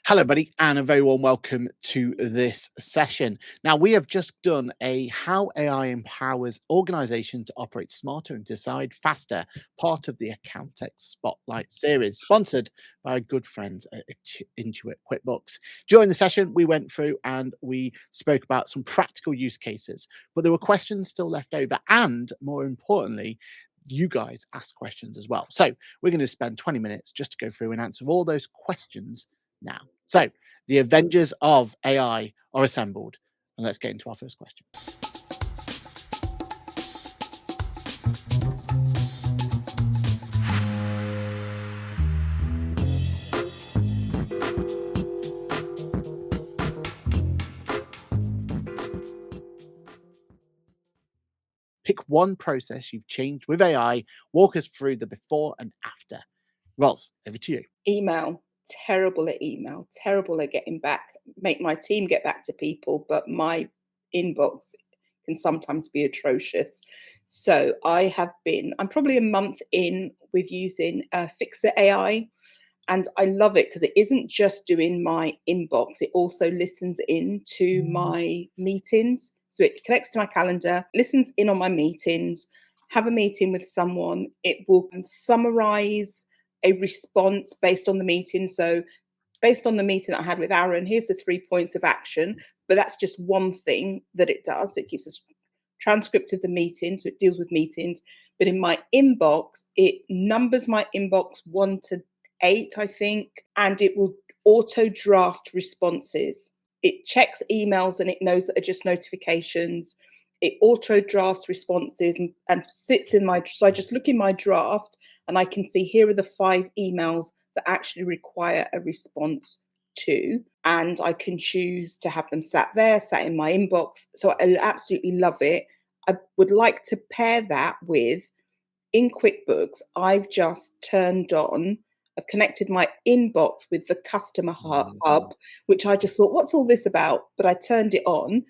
Hello, buddy, and a very warm welcome to this session. Now, we have just done a How AI Empowers Organizations to Operate Smarter and Decide Faster, part of the Account Tech Spotlight series, sponsored by our good friends at Intuit QuickBooks. During the session, we went through and we spoke about some practical use cases, but there were questions still left over, and more importantly, you guys asked questions as well. So, we're going to spend 20 minutes just to go through and answer all those questions now. So, the Avengers of AI are assembled, and let's get into our first question. Pick one process you've changed with AI. Walk us through the before and after. Roz, over to you. Email. Terrible at email, terrible at getting back, make my team get back to people, but my inbox can sometimes be atrocious. So I'm probably a month in with using Fixer AI, and I love it because it isn't just doing my inbox, it also listens in to my meetings. So it connects to my calendar, listens in on my meetings, have a meeting with someone, it will summarize a response based on the meeting. So based on the meeting that I had with Aaron, here's the 3 points of action, but that's just one thing that it does. It keeps a transcript of the meeting, so it deals with meetings. But in my inbox, it numbers my inbox 1 to 8, I think, and it will auto draft responses. It checks emails and it knows that are just notifications. It auto drafts responses and sits in so I just look in my draft and I can see here are the 5 emails that actually require a response to, and I can choose to have them sat in my inbox. So I absolutely love it. I would like to pair that with, in QuickBooks, I've connected my inbox with the customer hub, which I just thought, what's all this about? But I turned it on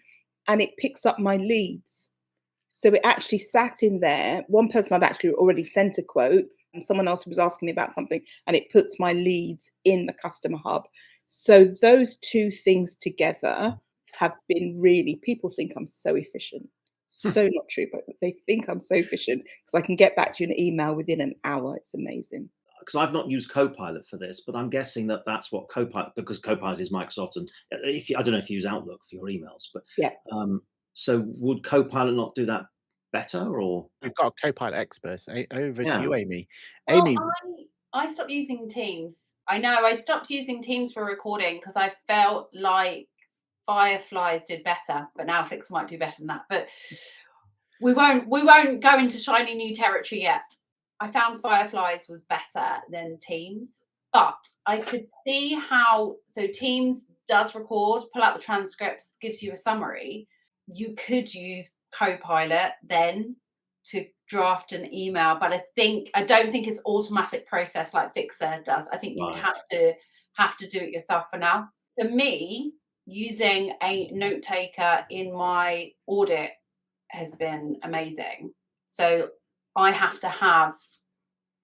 and it picks up my leads. So it actually sat in there. One person I'd actually already sent a quote, and someone else was asking me about something, and it puts my leads in the customer hub. So those two things together have been people think I'm so efficient. So not true, but they think I'm so efficient because I can get back to you in an email within an hour. It's amazing. Because I've not used Copilot for this, but I'm guessing that that's what Copilot, because Copilot is Microsoft, and I don't know if you use Outlook for your emails, but yeah. So would Copilot not do that better, or? We've got a Copilot expert. Over to you, Amy. Well, Amy, I stopped using Teams. I know I stopped using Teams for recording because I felt like Fireflies did better, but now Fixer might do better than that. But we won't go into shiny new territory yet. I found Fireflies was better than Teams, but I could see how, so Teams does record, pull out the transcripts, gives you a summary. You could use Copilot then to draft an email, but I don't think it's automatic process like Fixer does. I think you would have to do it yourself for now. For me, using a note taker in my audit has been amazing. So I have to have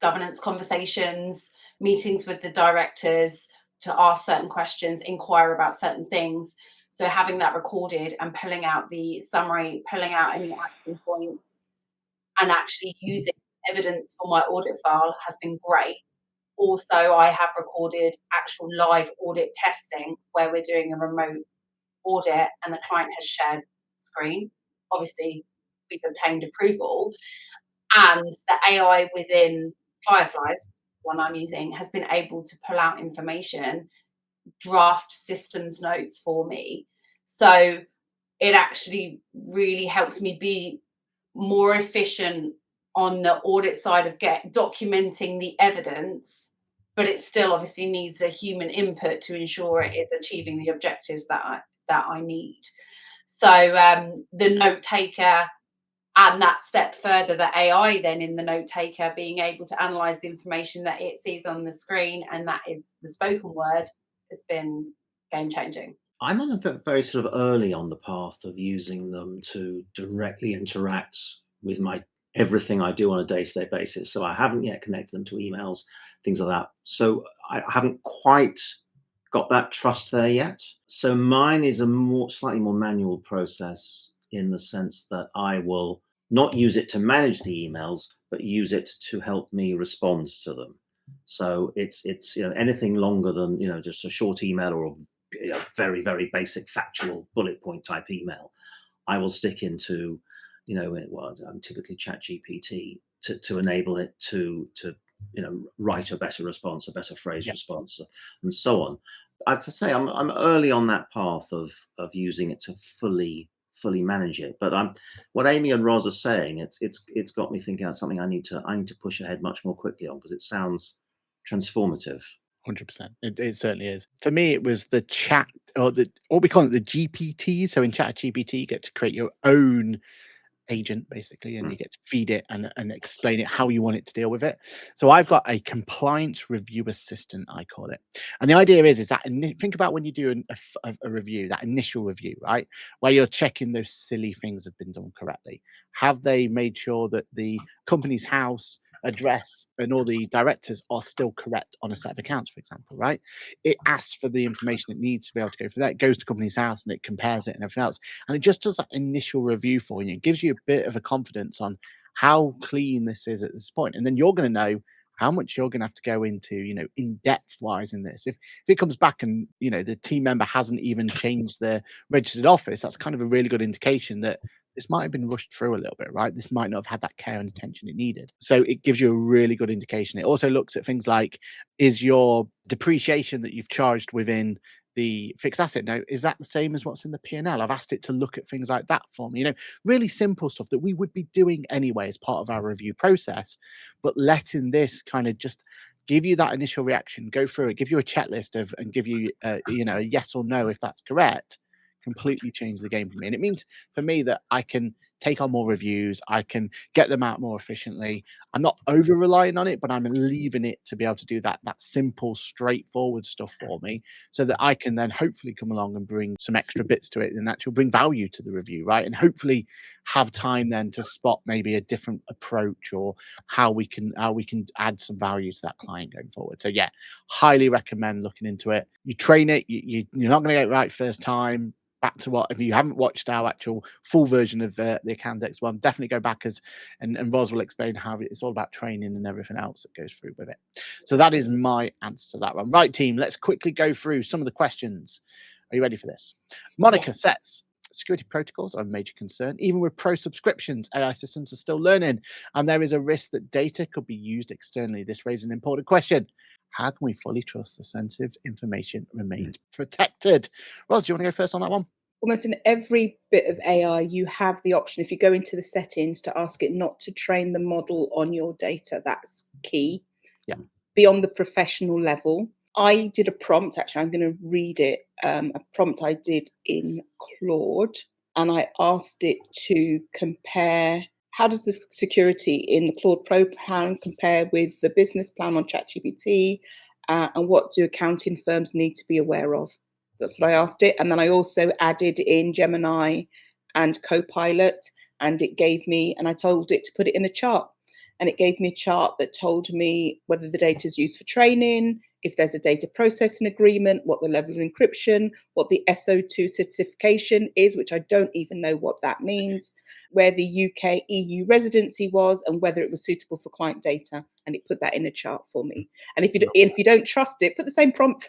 governance conversations, meetings with the directors to ask certain questions, inquire about certain things. So having that recorded and pulling out the summary, pulling out any action points, and actually using evidence for my audit file has been great. Also, I have recorded actual live audit testing where we're doing a remote audit and the client has shared screen. Obviously, we've obtained approval, and the AI within Fireflies, one I'm using, has been able to pull out information, draft systems notes for me. So it actually really helps me be more efficient on the audit side of documenting the evidence, but it still obviously needs a human input to ensure it is achieving the objectives that I need. So the note taker, and that step further, the AI then in the note taker being able to analyze the information that it sees on the screen, and that is the spoken word, has been game changing. I'm on a very sort of early on the path of using them to directly interact with everything I do on a day-to-day basis. So I haven't yet connected them to emails, things like that. So I haven't quite got that trust there yet. So mine is a slightly more manual process, in the sense that I will not use it to manage the emails, but use it to help me respond to them. So it's anything longer than just a short email or a very, very basic factual bullet point type email, I will stick into typically ChatGPT to enable it to write a better response, a better phrase response, and so on. As I say, I'm early on that path of using it to fully manage it. But what Amy and Roz are saying, it's got me thinking of something I need to push ahead much more quickly on, because it sounds transformative. 100%. It certainly is. For me, it was the chat, or what we call it, the GPT. So in ChatGPT, you get to create your own agent, basically, and you get to feed it and explain it how you want it to deal with it. So I've got a compliance review assistant, I call it. And the idea is that think about when you do a review, that initial review, right? Where you're checking those silly things have been done correctly. Have they made sure that the company's house address and all the directors are still correct on a set of accounts, for example, right? It asks for the information it needs to be able to go through that. It goes to company's house and it compares it and everything else. And it just does that initial review for you. It gives you a bit of a confidence on how clean this is at this point. And then you're going to know how much you're going to have to go into, in depth wise in this. If it comes back and, the team member hasn't even changed their registered office, that's kind of a really good indication that this might have been rushed through a little bit, right? This might not have had that care and attention it needed. So it gives you a really good indication. It also looks at things like, is your depreciation that you've charged within the fixed asset note, is that the same as what's in the P&L? I've asked it to look at things like that for me, really simple stuff that we would be doing anyway as part of our review process, but letting this kind of just give you that initial reaction, go through it, give you a checklist and give you, a yes or no if that's correct, completely change the game for me. And it means for me that I can take on more reviews, I can get them out more efficiently. I'm not over relying on it, but I'm leaving it to be able to do that simple, straightforward stuff for me, so that I can then hopefully come along and bring some extra bits to it and actually bring value to the review, right? And hopefully have time then to spot maybe a different approach or how we can add some value to that client going forward. So yeah, highly recommend looking into it. You train it, you're not going to get it right first time. Back to what, if you haven't watched our actual full version of the Accountex one, definitely go back and Roz will explain how it's all about training and everything else that goes through with it. So that is my answer to that one. Right, team, let's quickly go through some of the questions. Are you ready for this? Monica says, security protocols are a major concern. Even with pro subscriptions, AI systems are still learning, and there is a risk that data could be used externally. This raises an important question. How can we fully trust the sensitive information remains protected? Roz, do you want to go first on that one? Almost in every bit of AI, you have the option, if you go into the settings, to ask it not to train the model on your data. That's key. Yeah. Beyond the professional level. I did a prompt, actually, I'm going to read it, a prompt I did in Claude, and I asked it to compare, how does the security in the Claude Pro plan compare with the business plan on ChatGPT, and what do accounting firms need to be aware of? That's what I asked it. And then I also added in Gemini and Copilot, and it gave me, and I told it to put it in a chart. And it gave me a chart that told me whether the data is used for training, if there's a data processing agreement, what the level of encryption, what the SO2 certification is, which I don't even know what that means, where the UK EU residency was, and whether it was suitable for client data. And it put that in a chart for me. And if you don't trust it, put the same prompt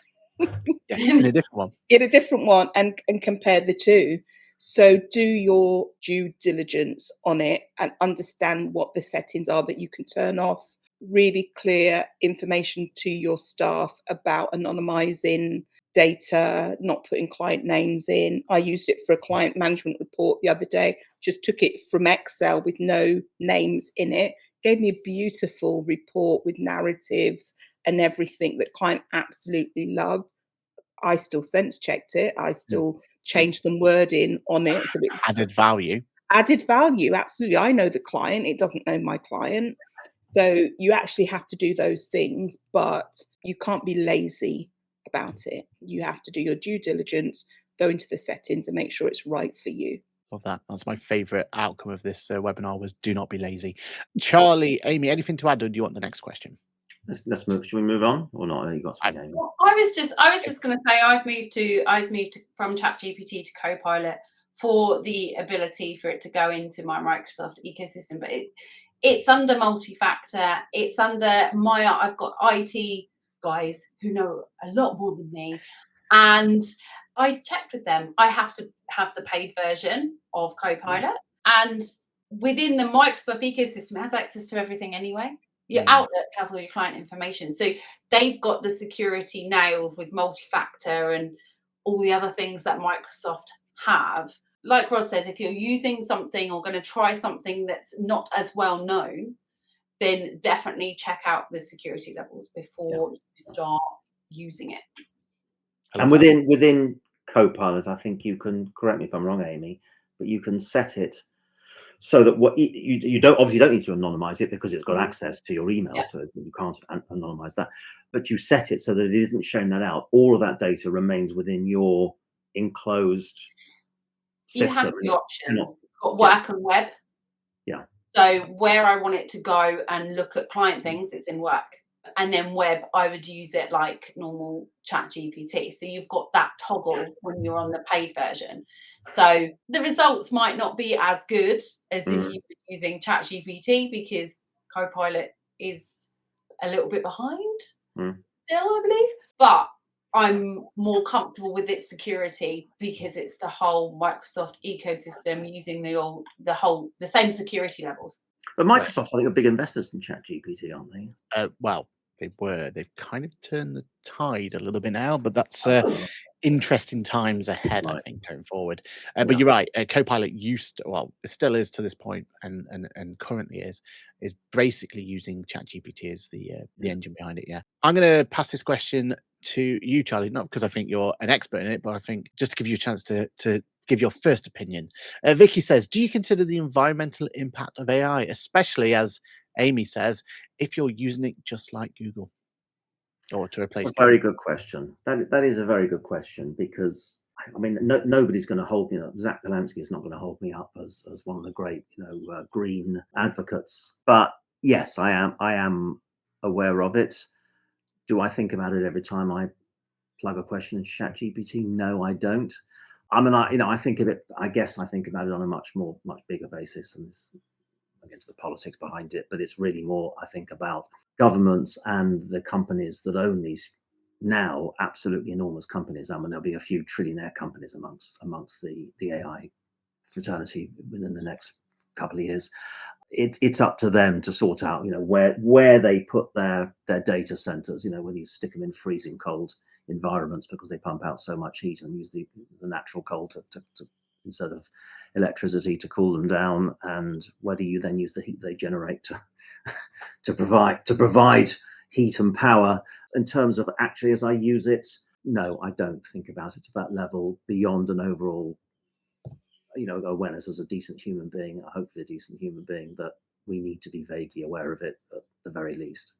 in a different one. In a different one and compare the two. So do your due diligence on it and understand what the settings are that you can turn off. Really clear information to your staff about anonymizing data, not putting client names in. I used it for a client management report the other day, just took it from Excel with no names in it, gave me a beautiful report with narratives and everything that client absolutely loved. I still sense checked it. I still changed some wording on it. So it's added value. Added value, absolutely. I know the client. It doesn't know my client. So you actually have to do those things, but you can't be lazy about it. You have to do your due diligence, go into the settings and make sure it's right for you. Love that. That's my favorite outcome of this webinar was do not be lazy. Charlie, Amy, anything to add, or do you want the next question? Let's move. Should we move on or not? You got something going. Well, I was just going to say I've moved from ChatGPT to Copilot for the ability for it to go into my Microsoft ecosystem, but it's under multi-factor. It's under I've got IT guys who know a lot more than me, and I checked with them. I have to have the paid version of Copilot, and within the Microsoft ecosystem, it has access to everything anyway. Your Outlook has all your client information. So they've got the security nailed with multi-factor and all the other things that Microsoft have. Like Ross says, if you're using something or going to try something that's not as well known, then definitely check out the security levels before you start using it. And within Copilot, I think you can, correct me if I'm wrong, Amy, but you can set it so that what you don't need to anonymize it because it's got access to your email, so you can't anonymize that. But you set it so that it isn't showing that out. All of that data remains within your enclosed system. You have the options. You've got work and web. Yeah. So where I want it to go and look at client things, it's in work. And then web, I would use it like normal ChatGPT. So you've got that toggle when you're on the paid version. So the results might not be as good as if you were using ChatGPT because Copilot is a little bit behind still, I believe. But I'm more comfortable with its security because it's the whole Microsoft ecosystem using the same security levels. But Microsoft, I think, are big investors in ChatGPT, aren't they? Well, they were. They've kind of turned the tide a little bit now, but that's interesting times ahead, I think, going forward. But you're right. Copilot it still is to this point, and currently is basically using ChatGPT as the engine behind it. Yeah, I'm going to pass this question to you, Charlie, not because I think you're an expert in it, but I think just to give you a chance to give your first opinion. Vicky says, do you consider the environmental impact of AI, especially as Amy says, if you're using it just like Google or to replace That's a very good question. That is a very good question because I mean, nobody's going to hold me up. Zach Polanski is not going to hold me up as one of the great, green advocates. But yes, I am aware of it. Do I think about it every time I plug a question in ChatGPT? No, I don't. I mean, I think of it. I guess I think about it on a much bigger basis, and this against the politics behind it. But it's really more, I think, about governments and the companies that own these now absolutely enormous companies. I mean, there'll be a few trillionaire companies amongst the AI fraternity within the next couple of years. It's up to them to sort out, where they put their data centers. Whether you stick them in freezing cold environments because they pump out so much heat and use the natural coal to instead of electricity to cool them down, and whether you then use the heat they generate to provide heat and power. In terms of actually as I use it, no, I don't think about it to that level beyond an overall awareness as a decent human being, hopefully a decent human being, that we need to be vaguely aware of it at the very least.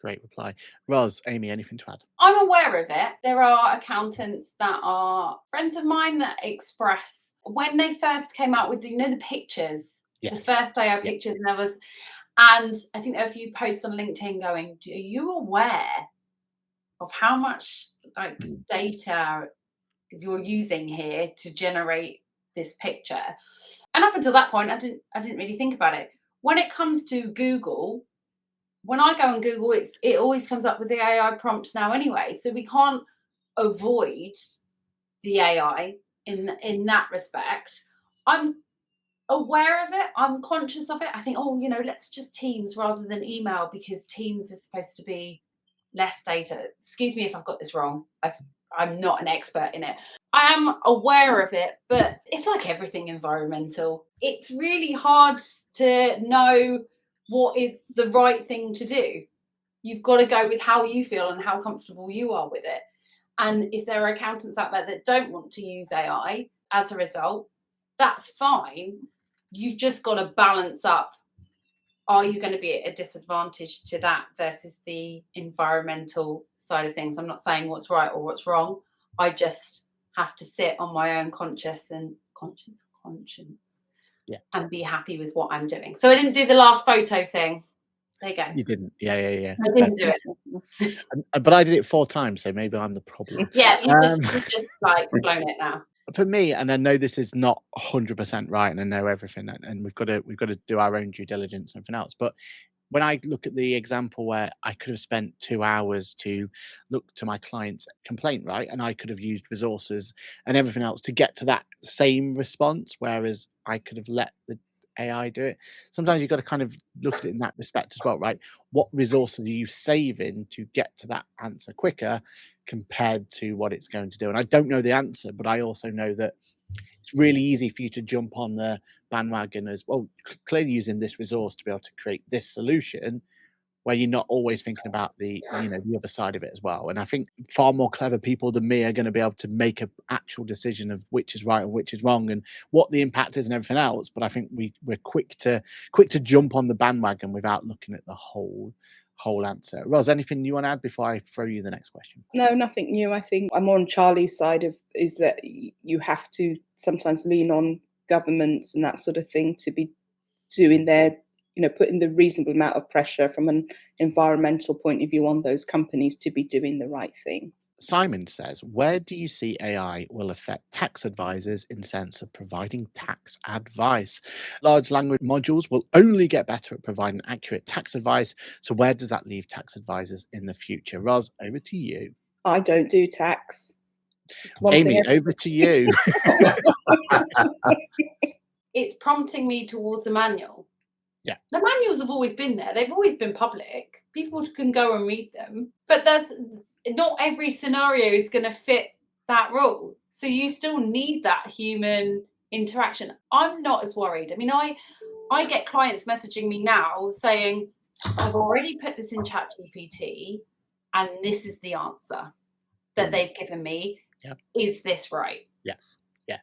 Great reply. Roz, Amy, anything to add? I'm aware of it. There are accountants that are friends of mine that express when they first came out with the pictures, the first AI pictures, and I think there are a few posts on LinkedIn going, are you aware of how much data you're using here to generate this picture? And up until that point, I didn't really think about it. When it comes to Google, when I go on Google, it always comes up with the AI prompt now anyway. So we can't avoid the AI in that respect. I'm aware of it. I'm conscious of it. I think, let's just Teams rather than email because Teams is supposed to be less data. Excuse me if I've got this wrong. I'm not an expert in it. I am aware of it, but it's like everything environmental. It's really hard to know what is the right thing to do. You've got to go with how you feel and how comfortable you are with it. And if there are accountants out there that don't want to use AI as a result, that's fine. You've just got to balance up. Are you going to be at a disadvantage to that versus the environmental side of things? I'm not saying what's right or what's wrong. I just have to sit on my own conscience and be happy with what I'm doing. So I didn't do the last photo thing. There you go. You didn't. Yeah. I didn't do it. But I did it 4 times, so maybe I'm the problem. Yeah, Um, you've just like blown it now. for me, and I know this is not 100% right, and I know everything, and we've got to do our own due diligence and everything else. But when I look at the example where I could have spent 2 hours to look to my client's complaint, right, and I could have used resources and everything else to get to that same response, whereas I could have let the AI do it. Sometimes you've got to kind of look at it in that respect as well, right? What resources are you saving to get to that answer quicker compared to what it's going to do? And I don't know the answer, but I also know that it's really easy for you to jump on the bandwagon as well, clearly using this resource to be able to create this solution, where you're not always thinking about the the other side of it as well. And I think far more clever people than me are going to be able to make an actual decision of which is right and which is wrong and what the impact is and everything else. But I think we're quick to jump on the bandwagon without looking at the whole answer. Ros, anything you want to add before I throw you the next question? No, nothing new. I think I'm on Charlie's side of is that you have to sometimes lean on governments and that sort of thing to be doing their, putting the reasonable amount of pressure from an environmental point of view on those companies to be doing the right thing. Simon says, where do you see AI will affect tax advisors in sense of providing tax advice? Large language modules will only get better at providing accurate tax advice. So where does that leave tax advisors in the future? Ros, over to you. I don't do tax. It's one Amy, thing over to you. It's prompting me towards a manual. Yeah. The manuals have always been there. They've always been public. People can go and read them. But that's not every scenario is going to fit that rule. So you still need that human interaction. I'm not as worried. I mean, I get clients messaging me now saying, I've already put this in ChatGPT and this is the answer that they've given me. Yeah. Is this right? Yeah.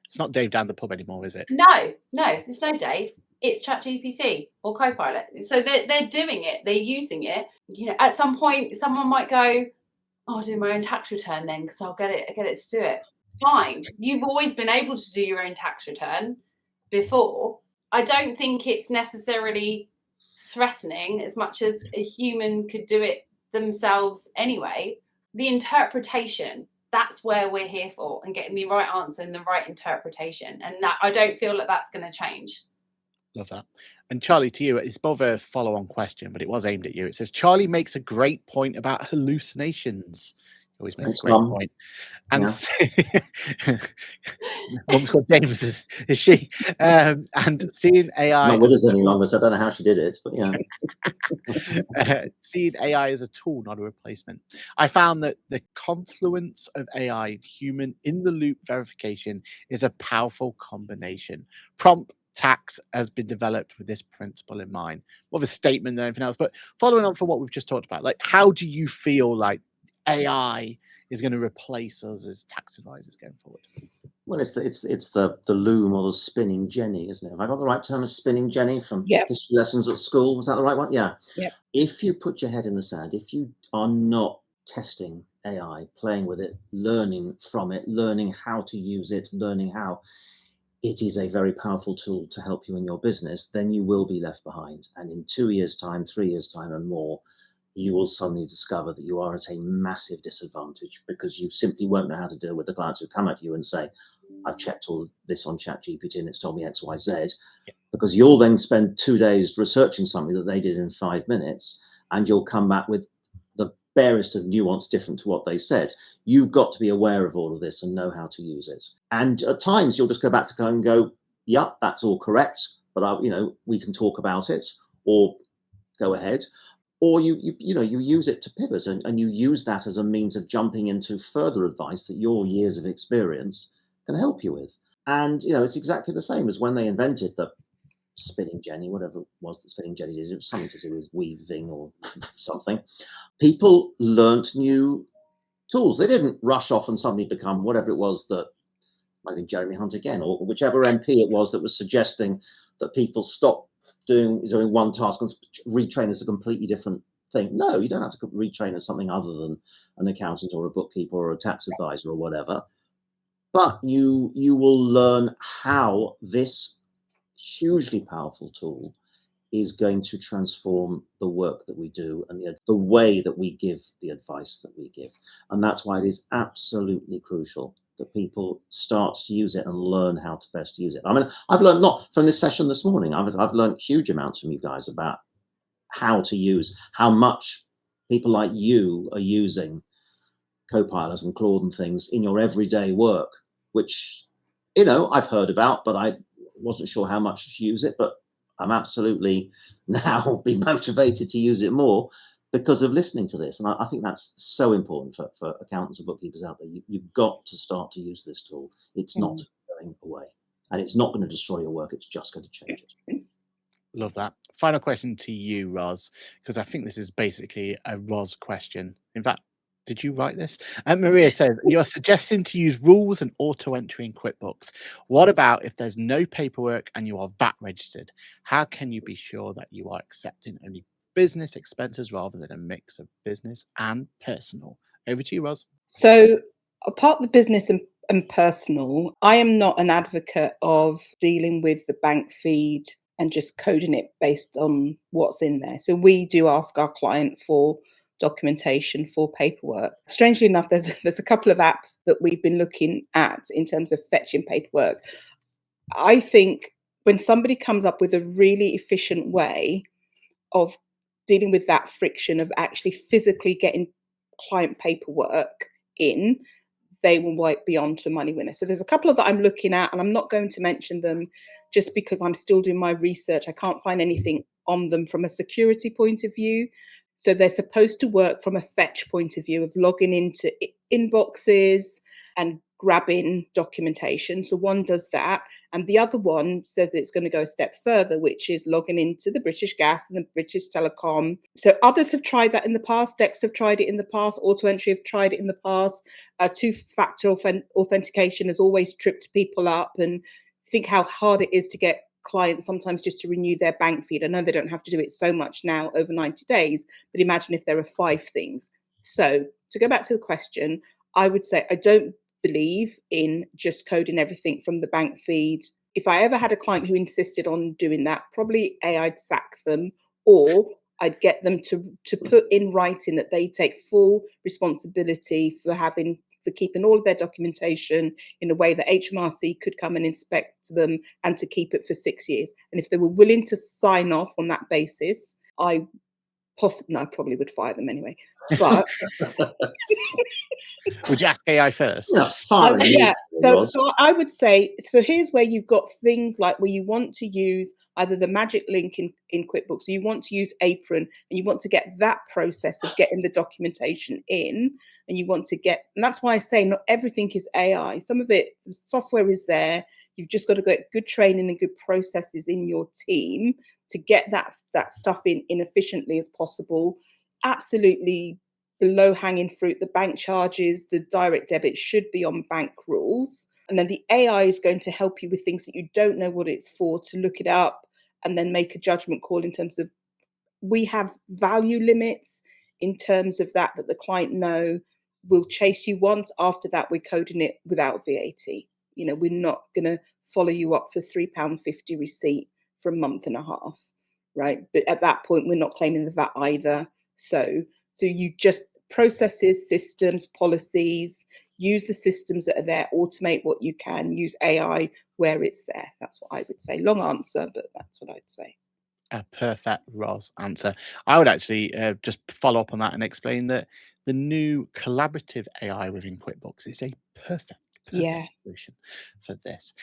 It's not Dave down the pub anymore, is it? No, there's no Dave. It's ChatGPT or Copilot. So they're doing it. They're using it. At some point, someone might go, I'll do my own tax return then because I'll get it to do it. Fine. You've always been able to do your own tax return before. I don't think it's necessarily threatening as much as a human could do it themselves anyway. The interpretation, that's where we're here for, and getting the right answer and the right interpretation. And that I don't feel that that's going to change. Love that. And Charlie, to you, it's both a follow-on question, but it was aimed at you. It says, Charlie makes a great point about hallucinations. He always makes a great point. And Mum's called James, is she? And seeing AI... Not with us any longer, so I don't know how she did it, but yeah. Seeing AI as a tool, not a replacement. I found that the confluence of AI and human in-the-loop verification is a powerful combination. Prompt tax has been developed with this principle in mind. More of a statement than anything else, but following on from what we've just talked about, like, how do you feel like AI is going to replace us as tax advisors going forward? Well, it's the loom or the spinning jenny, isn't it? Have I got the right term as spinning jenny from history lessons at school? Was that the right one? Yeah. If you put your head in the sand, if you are not testing AI, playing with it, learning from it, learning how to use it, learning how it is a very powerful tool to help you in your business, then you will be left behind. And in 2 years' time, 3 years' time and more, you will suddenly discover that you are at a massive disadvantage because you simply won't know how to deal with the clients who come at you and say, I've checked all this on ChatGPT and it's told me X, Y, Z. Because you'll then spend 2 days researching something that they did in 5 minutes, and you'll come back with the barest of nuance different to what they said. You've got to be aware of all of this and know how to use it. And at times you'll just go back to and go, yeah, that's all correct, but we can talk about it, or go ahead. Or you use it to pivot, and you use that as a means of jumping into further advice that your years of experience can help you with. And it's exactly the same as when they invented the spinning jenny, whatever it was that spinning jenny did. It was something to do with weaving or something. People learnt new tools. They didn't rush off and suddenly become whatever it was that, I think Jeremy Hunt again, or whichever MP it was that was suggesting that people stop doing one task and retrain as a completely different thing. No, you don't have to retrain as something other than an accountant or a bookkeeper or a tax advisor or whatever. But you will learn how this hugely powerful tool is going to transform the work that we do and the way that we give the advice that we give. And that's why it is absolutely crucial that people start to use it and learn how to best use it. I mean, I've learned not from this session this morning. I've learned huge amounts from you guys about how to use, how much people like you are using Copilot and Claude and things in your everyday work, which, I've heard about, but I wasn't sure how much to use it. But I'm absolutely now be motivated to use it more because of listening to this. And I think that's so important for accountants and bookkeepers out there. You've got to start to use this tool. It's not going away, and it's not going to destroy your work. It's just going to change it. Love that. Final question to you, Roz, because I think this is basically a Roz question. In fact, did you write this? Maria says, you're suggesting to use rules and auto entry in QuickBooks. What about if there's no paperwork and you are VAT registered? How can you be sure that you are accepting only business expenses rather than a mix of business and personal? Over to you, Roz. So apart the business and personal, I am not an advocate of dealing with the bank feed and just coding it based on what's in there. So we do ask our client for documentation, for paperwork. Strangely enough, there's a couple of apps that we've been looking at in terms of fetching paperwork. I think when somebody comes up with a really efficient way of dealing with that friction of actually physically getting client paperwork in, they will be on to money winner. So there's a couple of that I'm looking at, and I'm not going to mention them just because I'm still doing my research. I can't find anything on them from a security point of view. So they're supposed to work from a fetch point of view of logging into inboxes and grabbing documentation. So one does that. And the other one says it's going to go a step further, which is logging into the British Gas and the British Telecom. So others have tried that in the past. Dex have tried it in the past. Auto Entry have tried it in the past. Two-factor authentication has always tripped people up. And think how hard it is to get clients sometimes just to renew their bank feed. I know they don't have to do it so much now over 90 days, but imagine if there are 5 things. So to go back to the question, I would say I don't believe in just coding everything from the bank feed. If I ever had a client who insisted on doing that, probably I'd sack them, or I'd get them to put in writing that they take full responsibility for keeping all of their documentation in a way that HMRC could come and inspect them, and to keep it for 6 years. And if they were willing to sign off on that basis, I probably would fire them anyway. But would you ask AI first? Yeah. So I would say, so here's where you've got things like where you want to use either the magic link in QuickBooks, or you want to use Apron, and you want to get that process of getting the documentation in, and you want to get, and that's why I say not everything is AI. Some of it, the software is there. You've just got to get good training and good processes in your team to get that stuff in efficiently as possible. Absolutely, the low-hanging fruit, the bank charges, the direct debit should be on bank rules. And then the AI is going to help you with things that you don't know what it's for, to look it up and then make a judgment call in terms of, we have value limits in terms of that the client know will chase you once. After that, we're coding it without VAT. We're not going to follow you up for £3.50 receipt for a month and a half, right? But at that point, we're not claiming the VAT either. So you just processes, systems, policies, use the systems that are there, automate what you can, use AI where it's there. That's what I would say. Long answer, but that's what I'd say. A perfect Roz answer. I would actually just follow up on that and explain that the new collaborative AI within QuickBooks is a perfect solution for this.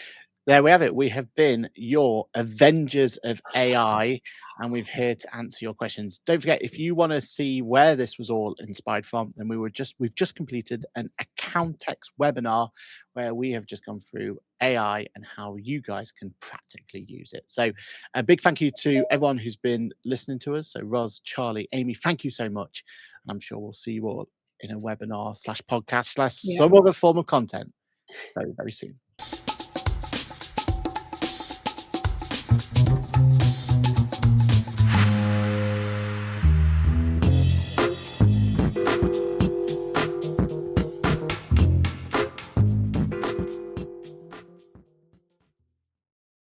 There we have it. We have been your Avengers of AI, and we're here to answer your questions. Don't forget, if you want to see where this was all inspired from, then we've just completed an Accountex webinar where we have just gone through AI and how you guys can practically use it. So a big thank you to everyone who's been listening to us. So Roz, Charlie, Amy, thank you so much. And I'm sure we'll see you all in a webinar / podcast / some other form of content very, very soon.